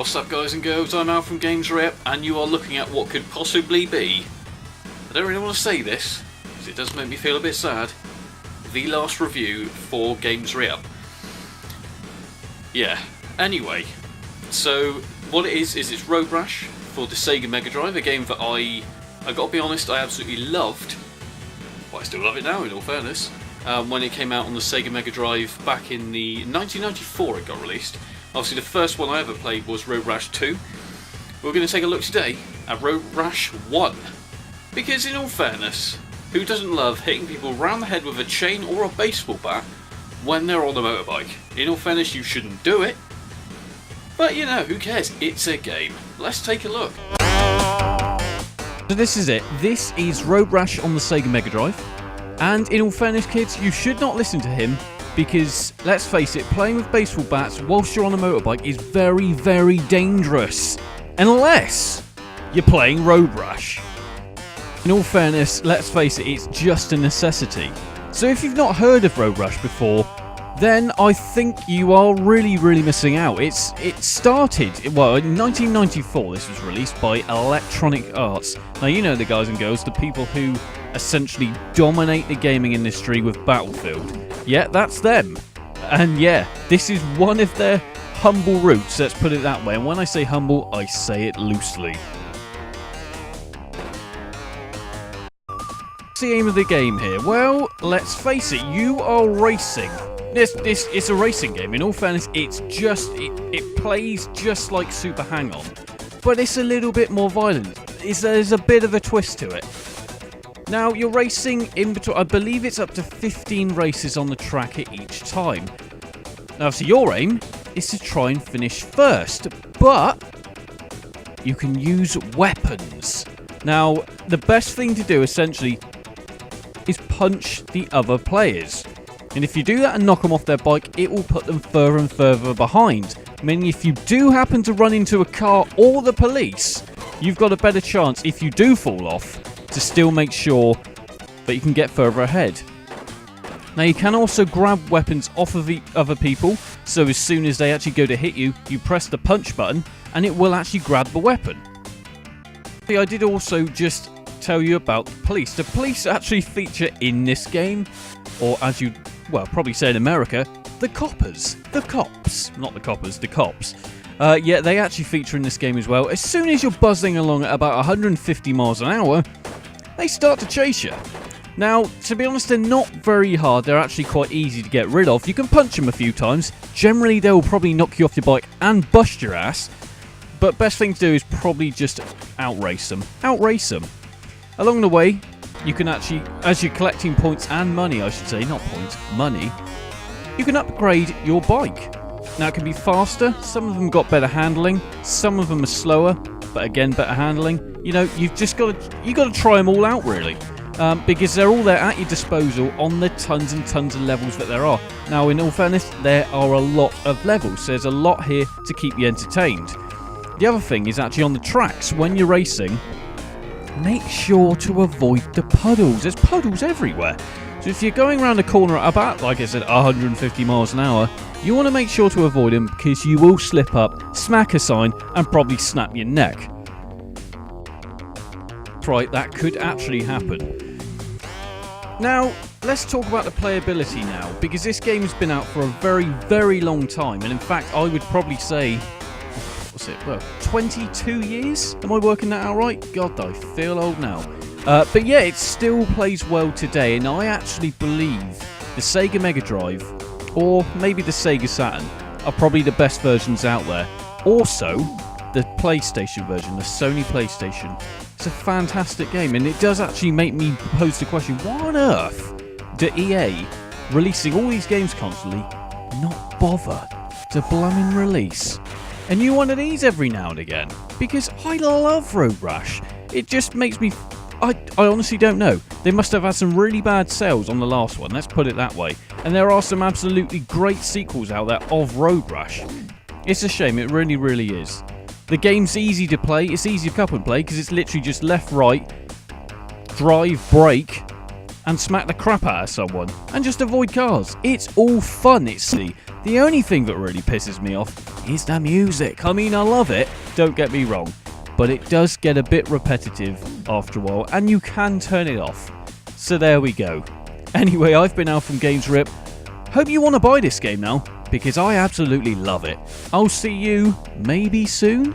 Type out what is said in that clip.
What's up, guys and girls? I'm Al from Games Rep, and you are looking at what could possibly be, I don't really want to say this because it does make me feel a bit sad, the last review for Games Rep. Yeah, anyway, so what it is it's Road Rash for the Sega Mega Drive, a game that I gotta be honest, I absolutely loved. Well, I still love it now, in all fairness. When it came out on the Sega Mega Drive back in the 1994, it got released. Obviously, the first one I ever played was Road Rash 2. We're going to take a look today at Road Rash 1. Because, in all fairness, who doesn't love hitting people round the head with a chain or a baseball bat when they're on a motorbike? In all fairness, you shouldn't do it. But, you know, who cares? It's a game. Let's take a look. So this is it. This is Road Rash on the Sega Mega Drive. And in all fairness, kids, you should not listen to him because, let's face it, playing with baseball bats whilst you're on a motorbike is very, very dangerous. Unless you're playing Road Rash. In all fairness, let's face it, it's just a necessity. So if you've not heard of Road Rash before, then I think you are really, really missing out. It started, well, in 1994 this was released by Electronic Arts. Now, you know the guys and girls, the people who essentially dominate the gaming industry with Battlefield. Yeah, that's them. And yeah, this is one of their humble roots, let's put it that way. And when I say humble, I say it loosely. What's the aim of the game here? Well, let's face it, you are racing. It's a racing game. In all fairness, it plays just like Super Hang-On, but it's a little bit more violent. There's a bit of a twist to it. Now, you're racing in between, I believe it's up to 15 races on the track at each time. Now, so your aim is to try and finish first, but you can use weapons. Now, the best thing to do, essentially, is punch the other players. And if you do that and knock them off their bike, it will put them further and further behind. Meaning if you do happen to run into a car or the police, you've got a better chance, if you do fall off, to still make sure that you can get further ahead. Now, you can also grab weapons off of the other people, so as soon as they actually go to hit you, you press the punch button and it will actually grab the weapon. I did also just tell you about the police. The police actually feature in this game, or as you probably say in America, the coppers. The cops. Not the coppers, the cops. Yeah, they actually feature in this game as well. As soon as you're buzzing along at about 150 miles an hour, they start to chase you. Now, to be honest, they're not very hard. They're actually quite easy to get rid of. You can punch them a few times. Generally, they'll probably knock you off your bike and bust your ass. But best thing to do is probably just outrace them. Outrace them. Along the way, you can actually, as you're collecting points and money, I should say, not points, money, you can upgrade your bike. Now, it can be faster, some of them got better handling, some of them are slower, but again, better handling. You know, you've got to try them all out, really, because they're all there at your disposal on the tons and tons of levels that there are. Now, in all fairness, there are a lot of levels, so there's a lot here to keep you entertained. The other thing is actually on the tracks, when you're racing, make sure to avoid the puddles. There's puddles everywhere. So if you're going around a corner at about, like I said, 150 miles an hour, you want to make sure to avoid them because you will slip up, smack a sign, and probably snap your neck. Right, that could actually happen. Now, let's talk about the playability now, because this game has been out for a very, very long time, and in fact, I would probably say, 22 years? Am I working that out right? God, I feel old now. But yeah, it still plays well today, and I actually believe the Sega Mega Drive, or maybe the Sega Saturn, are probably the best versions out there. Also, the PlayStation version, the Sony PlayStation, it's a fantastic game, and it does actually make me pose the question, why on earth do EA, releasing all these games constantly, not bother to blooming release a new one of these every now and again? Because I love Road Rash. It just makes me... I honestly don't know. They must have had some really bad sales on the last one, let's put it that way. And there are some absolutely great sequels out there of Road Rash. It's a shame, it really, really is. The game's easy to play, it's easy to pick up and play, because it's literally just left, right, drive, brake, and smack the crap out of someone. And just avoid cars. It's all fun, it's the only thing that really pisses me off is the music. I mean, I love it, don't get me wrong, but it does get a bit repetitive after a while, and you can turn it off. So there we go. Anyway, I've been Al from Games Rip. Hope you want to buy this game now, because I absolutely love it. I'll see you maybe soon.